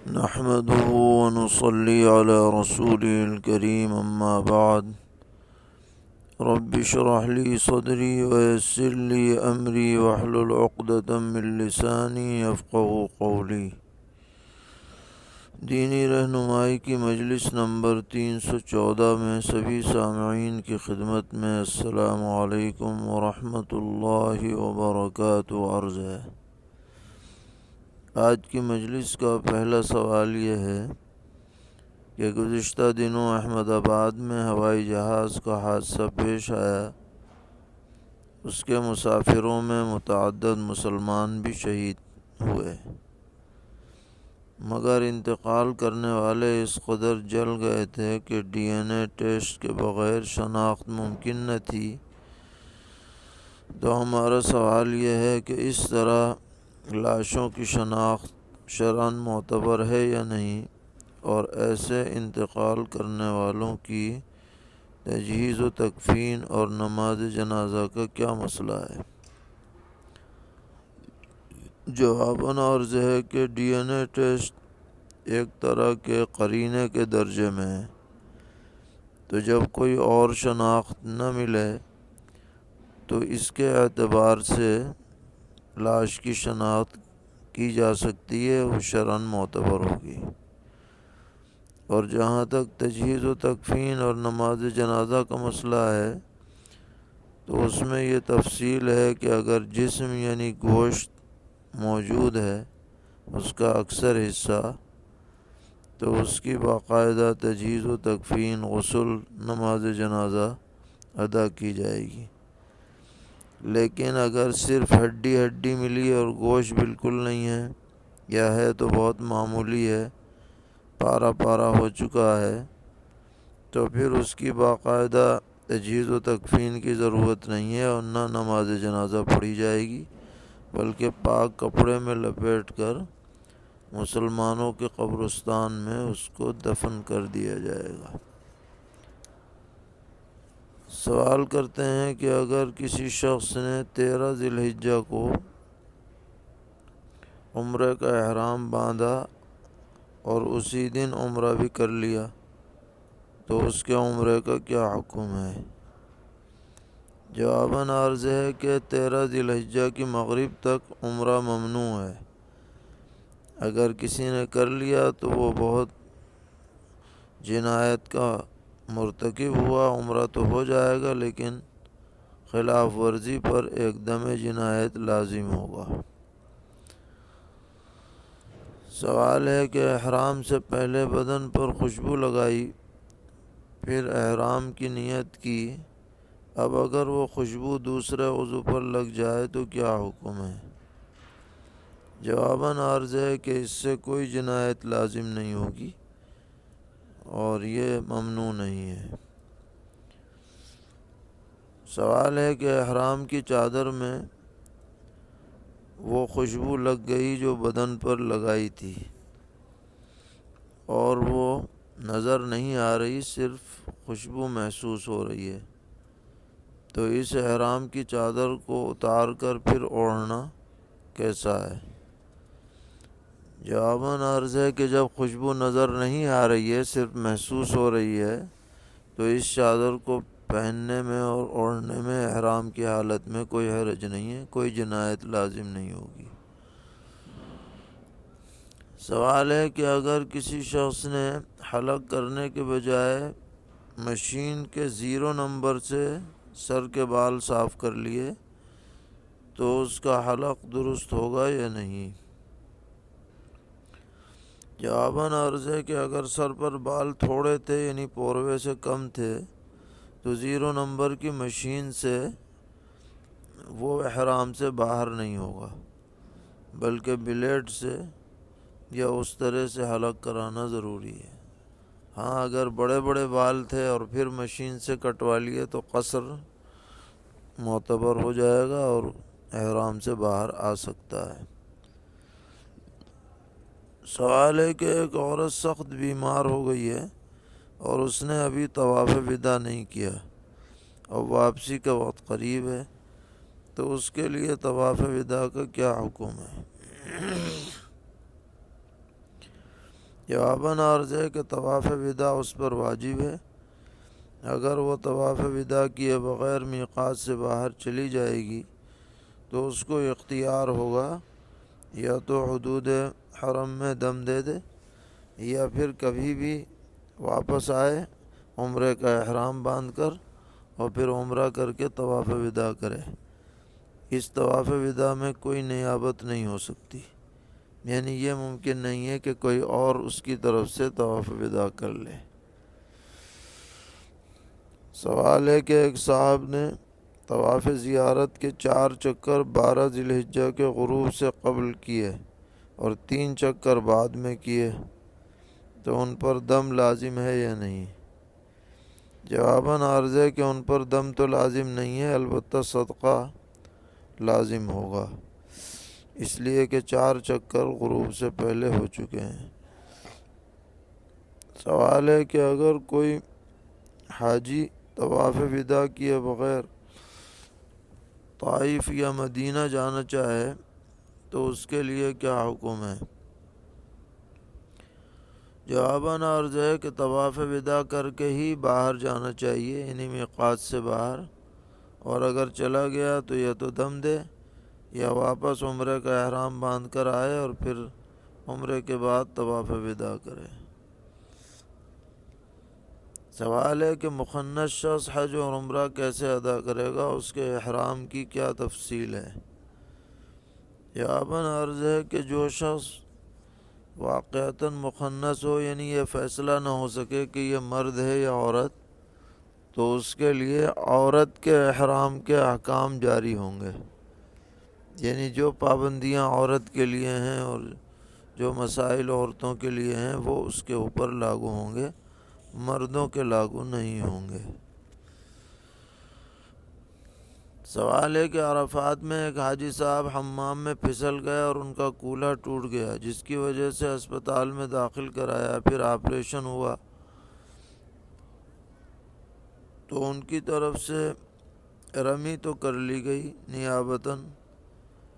نحمده ونصلي على رسوله الكريم أما بعد رب اشرح لي صدري ويسر لي أمري واحلل عقدة من لساني يفقهوا قولي۔ دینی رہنمائی کی مجلس نمبر 314 میں سبھی سامعین کی خدمت میں السلام علیکم ورحمۃ اللہ وبرکاتہ عرض ہے۔ آج کی مجلس کا پہلا سوال یہ ہے کہ گزشتہ دنوں احمد آباد میں ہوائی جہاز کا حادثہ پیش آیا، اس کے مسافروں میں متعدد مسلمان بھی شہید ہوئے، مگر انتقال کرنے والے اس قدر جل گئے تھے کہ ڈی این اے ٹیسٹ کے بغیر شناخت ممکن نہ تھی۔ تو ہمارا سوال یہ ہے کہ اس طرح لاشوں کی شناخت شرعاً معتبر ہے یا نہیں، اور ایسے انتقال کرنے والوں کی تجہیز و تکفین اور نماز جنازہ کا کیا مسئلہ ہے؟ جواباً عرض ہے کہ ڈی این اے ٹیسٹ ایک طرح کے قرینے کے درجے میں ہے، تو جب کوئی اور شناخت نہ ملے تو اس کے اعتبار سے لاش کی شناخت کی جا سکتی ہے، وہ شرعاً معتبر ہوگی۔ اور جہاں تک تجہیز و تکفین اور نماز جنازہ کا مسئلہ ہے تو اس میں یہ تفصیل ہے کہ اگر جسم یعنی گوشت موجود ہے، اس کا اکثر حصہ، تو اس کی باقاعدہ تجہیز و تکفین، غسل، نماز جنازہ ادا کی جائے گی۔ لیکن اگر صرف ہڈی ملی اور گوشت بالکل نہیں ہے، یا ہے تو بہت معمولی ہے، پارا ہو چکا ہے، تو پھر اس کی باقاعدہ تجہیز و تکفین کی ضرورت نہیں ہے اور نہ نماز جنازہ پڑھی جائے گی، بلکہ پاک کپڑے میں لپیٹ کر مسلمانوں کے قبرستان میں اس کو دفن کر دیا جائے گا۔ سوال کرتے ہیں کہ اگر کسی شخص نے 13 ذی الحجہ کو عمرے کا احرام باندھا اور اسی دن عمرہ بھی کر لیا تو اس کے عمرے کا کیا حکم ہے؟ جواباً عرض ہے کہ 13 ذی الحجہ کی مغرب تک عمرہ ممنوع ہے۔ اگر کسی نے کر لیا تو وہ بہت جنایت کا مرتکب ہوا، عمرہ تو ہو جائے گا لیکن خلاف ورزی پر ایک دم جنایت لازم ہوگا۔ سوال ہے کہ احرام سے پہلے بدن پر خوشبو لگائی، پھر احرام کی نیت کی، اب اگر وہ خوشبو دوسرے عضو پر لگ جائے تو کیا حکم ہے؟ جواباً عرض ہے کہ اس سے کوئی جنایت لازم نہیں ہوگی اور یہ ممنوع نہیں ہے۔ سوال ہے کہ احرام کی چادر میں وہ خوشبو لگ گئی جو بدن پر لگائی تھی اور وہ نظر نہیں آ رہی، صرف خوشبو محسوس ہو رہی ہے، تو اس احرام کی چادر کو اتار کر پھر اوڑھنا کیسا ہے؟ جواباً عرض ہے کہ جب خوشبو نظر نہیں آ رہی ہے، صرف محسوس ہو رہی ہے، تو اس چادر کو پہننے میں اور اوڑھنے میں احرام کی حالت میں کوئی حرج نہیں ہے، کوئی جنایت لازم نہیں ہوگی۔ سوال ہے کہ اگر کسی شخص نے حلق کرنے کے بجائے مشین کے 0 نمبر سے سر کے بال صاف کر لیے تو اس کا حلق درست ہوگا یا نہیں؟ جواباً عرض ہے کہ اگر سر پر بال تھوڑے تھے یعنی پوروے سے کم تھے تو 0 نمبر کی مشین سے وہ احرام سے باہر نہیں ہوگا، بلکہ بلیڈ سے یا اس طرح سے حلق کرانا ضروری ہے۔ ہاں، اگر بڑے بال تھے اور پھر مشین سے کٹوا لیے تو قصر معتبر ہو جائے گا اور احرام سے باہر آ سکتا ہے۔ سوال ہے کہ ایک عورت سخت بیمار ہو گئی ہے اور اس نے ابھی طواف وداع نہیں کیا اور واپسی کا وقت قریب ہے، تو اس کے لیے طواف وداع کا کیا حکم ہے؟ جواباً عرض ہے کہ طواف وداع اس پر واجب ہے۔ اگر وہ طواف وداع کیے بغیر میقات سے باہر چلی جائے گی تو اس کو اختیار ہوگا یا تو حدود حرم میں دم دے دے یا پھر کبھی بھی واپس آئے عمرے کا احرام باندھ کر اور پھر عمرہ کر کے طواف وداع کرے۔ اس طواف وداع میں کوئی نیابت نہیں ہو سکتی، یعنی یہ ممکن نہیں ہے کہ کوئی اور اس کی طرف سے طواف وداع کر لے۔ سوال ہے کہ ایک صاحب نے طواف زیارت کے 4 چکر 12 ذی الحجہ کے غروب سے قبل کیے اور 3 چکر بعد میں کیے، تو ان پر دم لازم ہے یا نہیں؟ جواباً عرض ہے کہ ان پر دم تو لازم نہیں ہے، البتہ صدقہ لازم ہوگا، اس لیے کہ 4 چکر غروب سے پہلے ہو چکے ہیں۔ سوال ہے کہ اگر کوئی حاجی طواف وداع کیے بغیر طائف یا مدینہ جانا چاہے تو اس کے لیے کیا حکم ہے؟ جواباً عرض ہے کہ طواف وداع کر کے ہی باہر جانا چاہیے، یعنی میقات سے باہر، اور اگر چلا گیا تو یا تو دم دے یا واپس عمرے کا احرام باندھ کر آئے اور پھر عمرے کے بعد طواف وداع کرے۔ سوال ہے کہ مخنث شخص حج اور عمرہ کیسے ادا کرے گا، اس کے احرام کی کیا تفصیل ہے؟ جواباً عرض ہے کہ جو شخص واقعتاً مخنث ہو، یعنی یہ فیصلہ نہ ہو سکے کہ یہ مرد ہے یا عورت، تو اس کے لیے عورت کے احرام کے احکام جاری ہوں گے، یعنی جو پابندیاں عورت کے لیے ہیں اور جو مسائل عورتوں کے لیے ہیں وہ اس کے اوپر لاگو ہوں گے، مردوں کے لاگو نہیں ہوں گے۔ سوال ہے کہ عرفات میں ایک حاجی صاحب حمام میں پھسل گئے اور ان کا کولہا ٹوٹ گیا، جس کی وجہ سے اسپتال میں داخل کرایا، پھر آپریشن ہوا، تو ان کی طرف سے رمی تو کر لی گئی نیابتاً،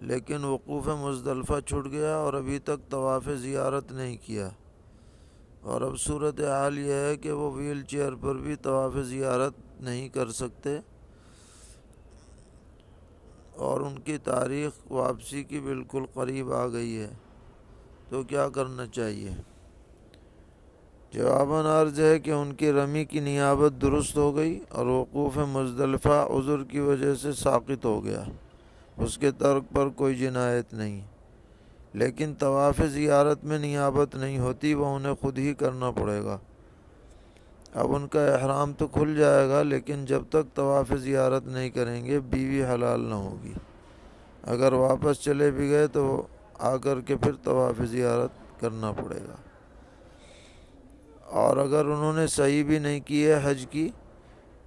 لیکن وقوف مزدلفہ چھوٹ گیا اور ابھی تک طواف زیارت نہیں کیا، اور اب صورتحال یہ ہے کہ وہ ویل چیئر پر بھی طواف زیارت نہیں کر سکتے اور ان کی تاریخ واپسی کی بالکل قریب آ گئی ہے، تو کیا کرنا چاہیے؟ جواباً عرض ہے کہ ان کی رمی کی نیابت درست ہو گئی اور وقوف مزدلفہ عذر کی وجہ سے ساقط ہو گیا، اس کے ترک پر کوئی جنایت نہیں، لیکن طواف زیارت میں نیابت نہیں ہوتی، وہ انہیں خود ہی کرنا پڑے گا۔ اب ان کا احرام تو کھل جائے گا، لیکن جب تک طواف زیارت نہیں کریں گے بیوی حلال نہ ہوگی۔ اگر واپس چلے بھی گئے تو آ کر کے پھر طواف زیارت کرنا پڑے گا، اور اگر انہوں نے صحیح بھی نہیں کی ہے حج کی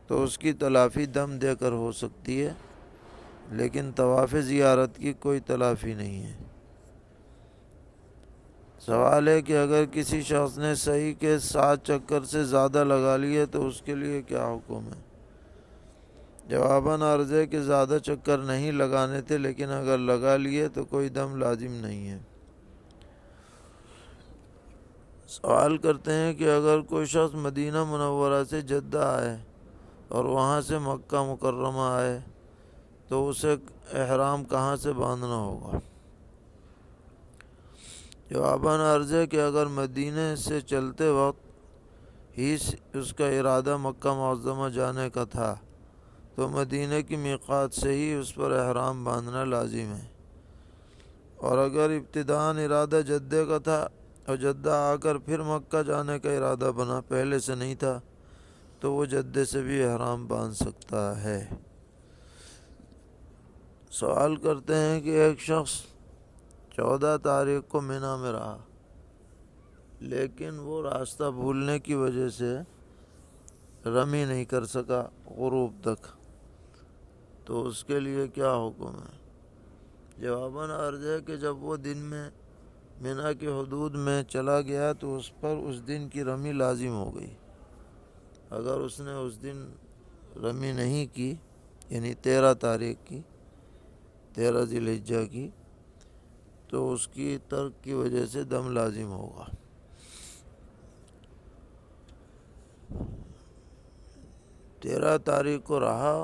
تو اس کی تلافی دم دے کر ہو سکتی ہے، لیکن طواف زیارت کی کوئی تلافی نہیں ہے۔ سوال ہے کہ اگر کسی شخص نے صحیح کے 7 چکر سے زیادہ لگا لیے تو اس کے لیے کیا حکم ہے؟ جواباً عرض ہے کہ زیادہ چکر نہیں لگانے تھے، لیکن اگر لگا لیے تو کوئی دم لازم نہیں ہے۔ سوال کرتے ہیں کہ اگر کوئی شخص مدینہ منورہ سے جدہ آئے اور وہاں سے مکہ مکرمہ آئے تو اسے احرام کہاں سے باندھنا ہوگا؟ جواباً عرض ہے کہ اگر مدینہ سے چلتے وقت ہی اس کا ارادہ مکہ معظمہ جانے کا تھا تو مدینہ کی میقات سے ہی اس پر احرام باندھنا لازم ہے، اور اگر ابتداءً ارادہ جدہ کا تھا اور جدہ آ کر پھر مکہ جانے کا ارادہ بنا، پہلے سے نہیں تھا، تو وہ جدہ سے بھی احرام باندھ سکتا ہے۔ سوال کرتے ہیں کہ ایک شخص 14 تاریخ کو منی میں رہا، لیکن وہ راستہ بھولنے کی وجہ سے رمی نہیں کر سکا غروب تک، تو اس کے لیے کیا حکم ہے؟ جواباً عرض ہے کہ جب وہ دن میں منی کی حدود میں چلا گیا تو اس پر اس دن کی رمی لازم ہو گئی۔ اگر اس نے اس دن رمی نہیں کی، یعنی 13 تاریخ کی، 13 ذی الحجہ کی، تو اس کی ترک کی وجہ سے دم لازم ہوگا۔ 13 تاریخ کو رہا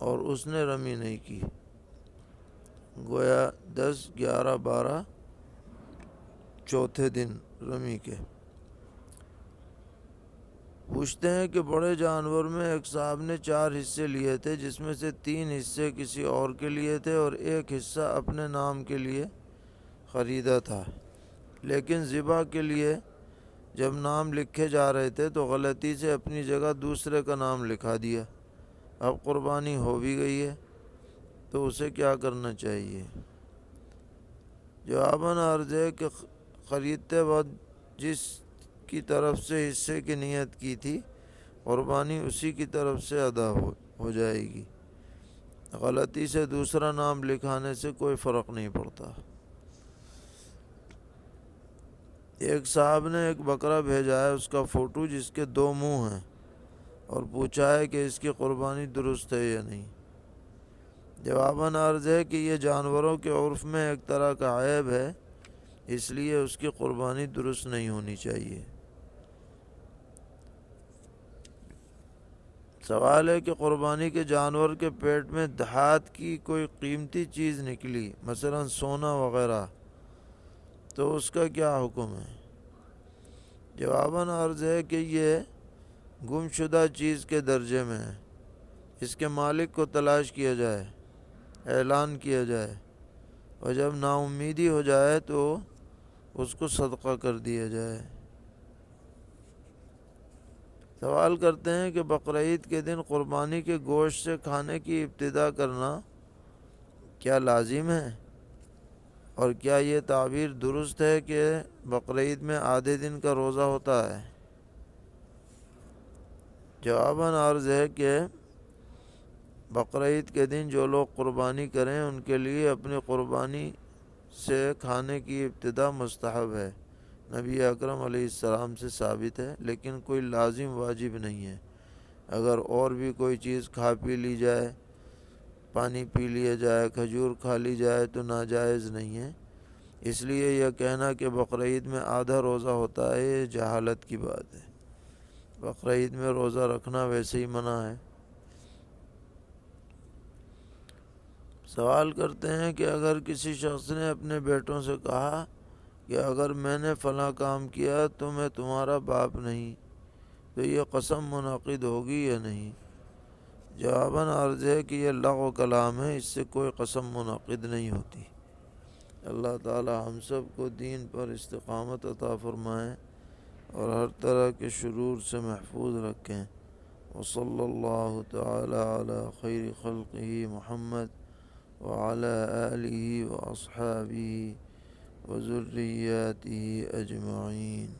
اور اس نے رمی نہیں کی، گویا 10، 11، 12 چوتھے دن رمی کے۔ پوچھتے ہیں کہ بڑے جانور میں ایک صاحب نے 4 حصے لیے تھے، جس میں سے 3 حصے کسی اور کے لیے تھے اور ایک حصہ اپنے نام کے لیے خریدا تھا، لیکن ذبح کے لیے جب نام لکھے جا رہے تھے تو غلطی سے اپنی جگہ دوسرے کا نام لکھا دیا۔ اب قربانی ہو بھی گئی ہے تو اسے کیا کرنا چاہیے؟ جواباً عرض ہے کہ خریدتے وقت جس کی طرف سے حصے کی نیت کی تھی قربانی اسی کی طرف سے ادا ہو جائے گی، غلطی سے دوسرا نام لکھانے سے کوئی فرق نہیں پڑتا۔ ایک صاحب نے ایک بکرا بھیجا ہے، اس کا فوٹو جس کے 2 منہ ہیں، اور پوچھا ہے کہ اس کی قربانی درست ہے یا نہیں۔ جواباً عرض ہے کہ یہ جانوروں کے عرف میں ایک طرح کا عیب ہے، اس لیے اس کی قربانی درست نہیں ہونی چاہیے۔ سوال ہے کہ قربانی کے جانور کے پیٹ میں دھات کی کوئی قیمتی چیز نکلی، مثلا سونا وغیرہ، تو اس کا کیا حکم ہے؟ جواباً عرض ہے کہ یہ گم شدہ چیز کے درجے میں ہے، اس کے مالک کو تلاش کیا جائے، اعلان کیا جائے، اور جب نا امیدی ہو جائے تو اس کو صدقہ کر دیا جائے۔ سوال کرتے ہیں کہ بقرعید کے دن قربانی کے گوشت سے کھانے کی ابتدا کرنا کیا لازم ہے، اور کیا یہ تعبیر درست ہے کہ بقرعید میں آدھے دن کا روزہ ہوتا ہے؟ جواباً عرض ہے کہ بقرعید کے دن جو لوگ قربانی کریں ان کے لیے اپنی قربانی سے کھانے کی ابتدا مستحب ہے، نبی اکرم علیہ السلام سے ثابت ہے، لیکن کوئی لازم واجب نہیں ہے۔ اگر اور بھی کوئی چیز کھا پی لی جائے، پانی پی لیا جائے، کھجور کھا لی جائے تو ناجائز نہیں ہے۔ اس لیے یہ کہنا کہ بقرعید میں آدھا روزہ ہوتا ہے یہ جہالت کی بات ہے۔ بقرعید میں روزہ رکھنا ویسے ہی منع ہے۔ سوال کرتے ہیں کہ اگر کسی شخص نے اپنے بیٹوں سے کہا کہ اگر میں نے فلاں کام کیا تو میں تمہارا باپ نہیں، تو یہ قسم منعقد ہوگی یا نہیں؟ جواباً عرض ہے کہ یہ لغو کلام ہے، اس سے کوئی قسم منعقد نہیں ہوتی۔ اللہ تعالی ہم سب کو دین پر استقامت عطا فرمائے اور ہر طرح کے شرور سے محفوظ رکھیں۔ وصلی اللہ تعالی علی خیر خلقہ محمد وعلی آلہ واصحابہ وذریاتہ اجمعین۔